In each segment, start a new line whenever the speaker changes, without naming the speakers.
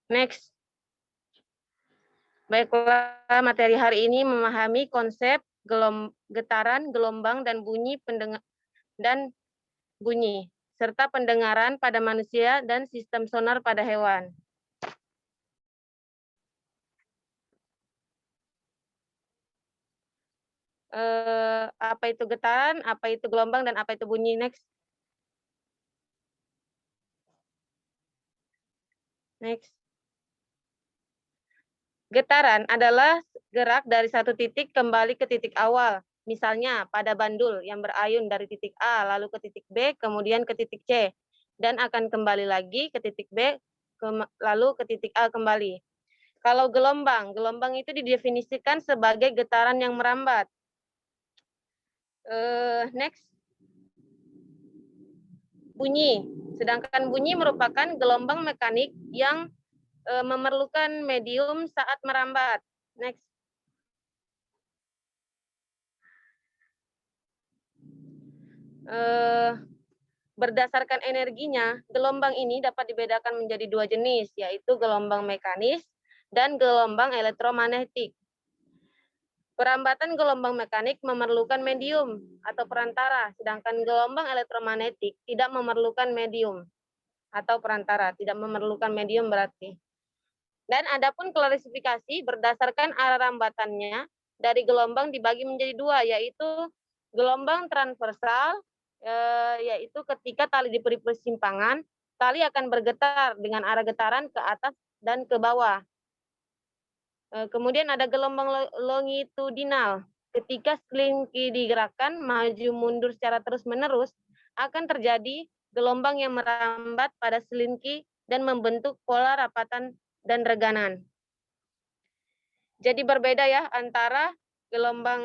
Next. Baiklah, materi hari ini memahami konsep getaran, gelombang, dan bunyi serta pendengaran pada manusia dan sistem sonar pada hewan. Apa itu getaran, apa itu gelombang, dan apa itu bunyi? Next. Next. Getaran adalah gerak dari satu titik kembali ke titik awal. Misalnya pada bandul yang berayun dari titik A lalu ke titik B, kemudian ke titik C, dan akan kembali lagi ke titik B, lalu ke titik A kembali. Kalau gelombang, gelombang itu didefinisikan sebagai getaran yang merambat. Next. Bunyi. Sedangkan bunyi merupakan gelombang mekanik yang memerlukan medium saat merambat. Next. Berdasarkan energinya, gelombang ini dapat dibedakan menjadi dua jenis, yaitu gelombang mekanis dan gelombang elektromagnetik. Perambatan gelombang mekanik memerlukan medium atau perantara, sedangkan gelombang elektromagnetik tidak memerlukan medium atau perantara, tidak memerlukan medium berarti. Dan adapun klasifikasi berdasarkan arah rambatannya dari gelombang dibagi menjadi dua, yaitu gelombang transversal, yaitu ketika tali diberi persimpangan, tali akan bergetar dengan arah getaran ke atas dan ke bawah. Kemudian ada gelombang longitudinal, ketika selinki digerakkan maju mundur secara terus-menerus, akan terjadi gelombang yang merambat pada selinki dan membentuk pola rapatan dan reganan. Jadi berbeda ya antara gelombang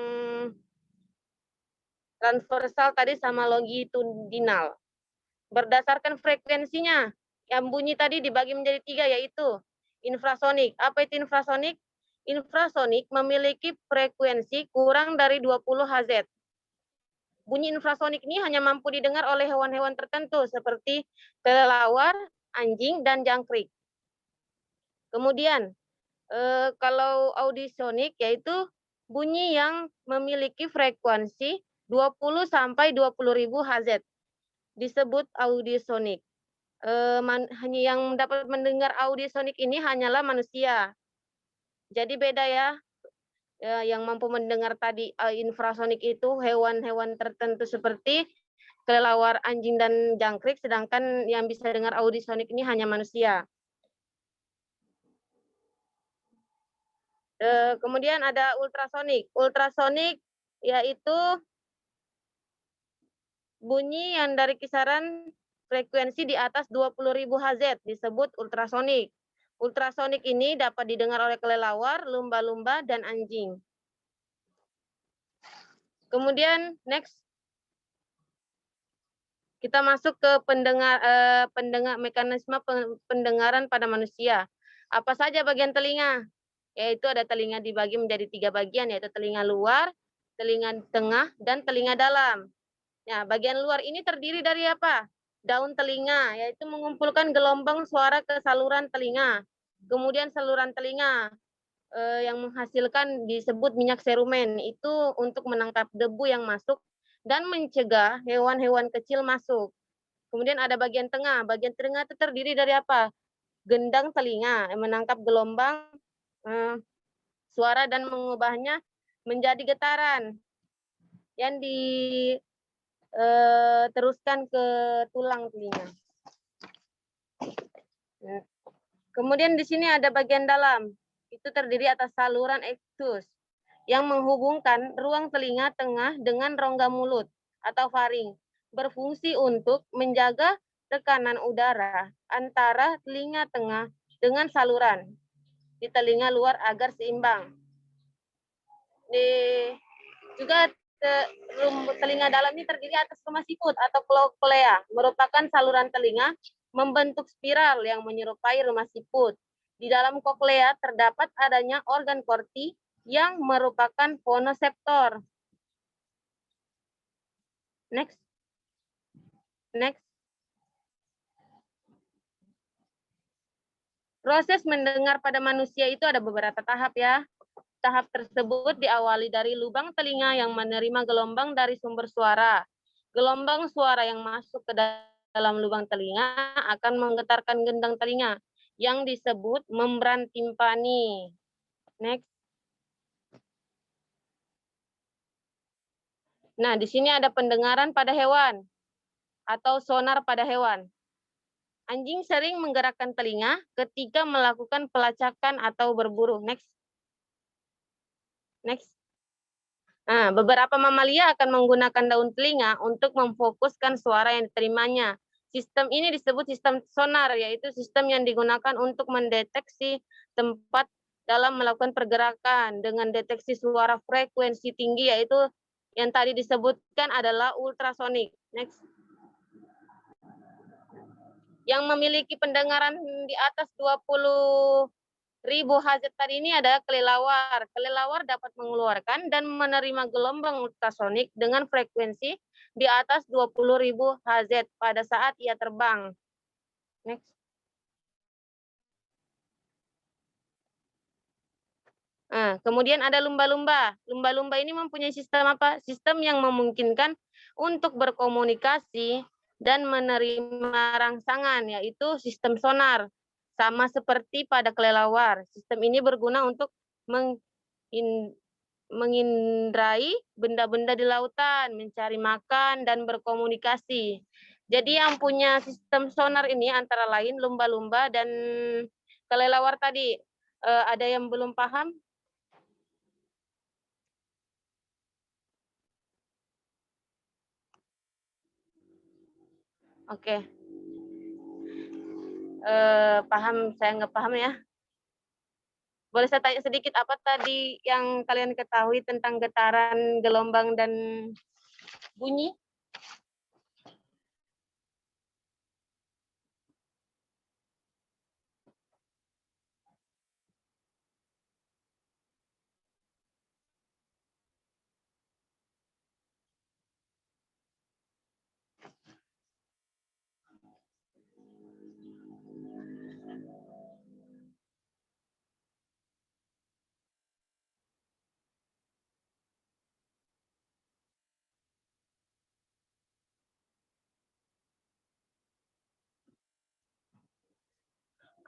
transversal tadi sama longitudinal. Berdasarkan frekuensinya, yang bunyi tadi dibagi menjadi tiga, yaitu infrasonik. Apa itu infrasonik? Infrasonik memiliki frekuensi kurang dari 20 Hz. Bunyi infrasonik ini hanya mampu didengar oleh hewan-hewan tertentu seperti kelelawar, anjing, dan jangkrik. Kemudian, kalau audisonik yaitu bunyi yang memiliki frekuensi 20 sampai 20.000 Hz. Disebut audisonik. Hanya yang dapat mendengar audisonik ini hanyalah manusia. Jadi beda ya. Yang mampu mendengar tadi infrasonik itu hewan-hewan tertentu seperti kelelawar, anjing, dan jangkrik, sedangkan yang bisa dengar audisonik ini hanya manusia. Kemudian ada ultrasonik. Ultrasonik yaitu bunyi yang dari kisaran frekuensi di atas 20.000 Hz disebut ultrasonik. Ultrasonik ini dapat didengar oleh kelelawar, lumba-lumba, dan anjing. Kemudian next, kita masuk ke mekanisme pendengaran pada manusia. Apa saja bagian telinga? Yaitu ada telinga dibagi menjadi 3 bagian, yaitu telinga luar, telinga tengah, dan telinga dalam. Nah, bagian luar ini terdiri dari apa? Daun telinga, yaitu mengumpulkan gelombang suara ke saluran telinga. Kemudian saluran telinga yang menghasilkan disebut minyak serumen, itu untuk menangkap debu yang masuk dan mencegah hewan-hewan kecil masuk. Kemudian ada bagian tengah. Bagian tengah itu terdiri dari apa? Gendang telinga yang menangkap gelombang suara dan mengubahnya menjadi getaran yang diteruskan ke tulang telinga. Kemudian di sini ada bagian dalam. Itu terdiri atas saluran ektus yang menghubungkan ruang telinga tengah dengan rongga mulut atau faring, berfungsi untuk menjaga tekanan udara antara telinga tengah dengan saluran di telinga luar agar seimbang. Juga telinga dalam ini terdiri atas rumah siput atau koklea, merupakan saluran telinga membentuk spiral yang menyerupai rumah siput. Di dalam koklea terdapat adanya organ korti yang merupakan fonoseptor. Next. Next. Proses mendengar pada manusia itu ada beberapa tahap ya. Tahap tersebut diawali dari lubang telinga yang menerima gelombang dari sumber suara. Gelombang suara yang masuk ke dalam lubang telinga akan menggetarkan gendang telinga yang disebut membran timpani. Next. Nah, di sini ada pendengaran pada hewan atau sonar pada hewan. Anjing sering menggerakkan telinga ketika melakukan pelacakan atau berburu. Next. Next. Nah, beberapa mamalia akan menggunakan daun telinga untuk memfokuskan suara yang diterimanya. Sistem ini disebut sistem sonar, yaitu sistem yang digunakan untuk mendeteksi tempat dalam melakukan pergerakan dengan deteksi suara frekuensi tinggi, yaitu yang tadi disebutkan adalah ultrasonik. Next. Yang memiliki pendengaran di atas 20.000 Hz tadi ini ada kelelawar. Kelelawar dapat mengeluarkan dan menerima gelombang ultrasonik dengan frekuensi di atas 20.000 Hz pada saat ia terbang. Next. Nah, kemudian ada lumba-lumba. Lumba-lumba ini mempunyai sistem apa? Sistem yang memungkinkan untuk berkomunikasi dan menerima rangsangan, yaitu sistem sonar. Sama seperti pada kelelawar. Sistem ini berguna untuk mengindrai benda-benda di lautan, mencari makan, dan berkomunikasi. Jadi yang punya sistem sonar ini antara lain lumba-lumba dan kelelawar tadi. Ada yang belum paham? Oke. Paham, saya nggak paham ya. Boleh saya tanya sedikit apa tadi yang kalian ketahui tentang getaran, gelombang, dan bunyi?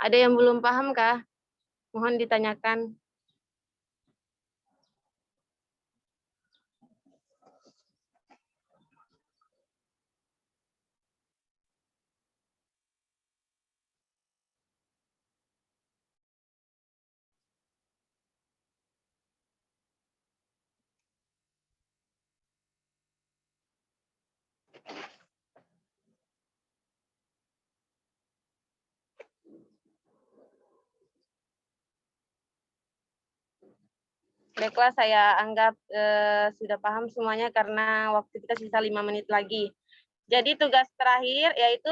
Ada yang belum paham kah? Mohon ditanyakan. Baiklah, saya anggap sudah paham semuanya karena waktu kita sisa 5 menit lagi. Jadi tugas terakhir yaitu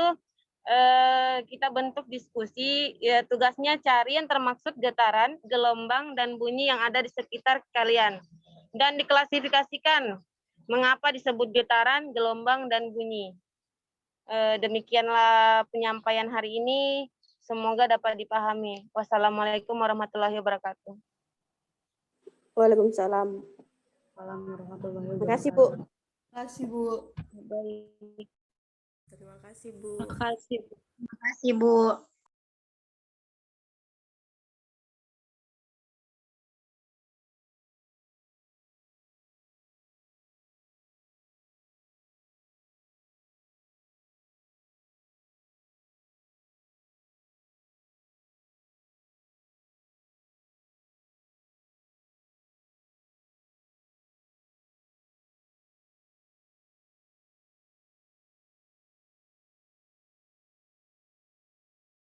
kita bentuk diskusi, ya tugasnya cari yang termaksud getaran, gelombang, dan bunyi yang ada di sekitar kalian. Dan diklasifikasikan mengapa disebut getaran, gelombang, dan bunyi. Demikianlah penyampaian hari ini. Semoga dapat dipahami. Wassalamualaikum warahmatullahi wabarakatuh.
Waalaikumsalam. Terima kasih, Bu.
Terima kasih, Bu.
Baik.
Terima kasih, Bu.
Terima kasih.
Terima kasih, Bu.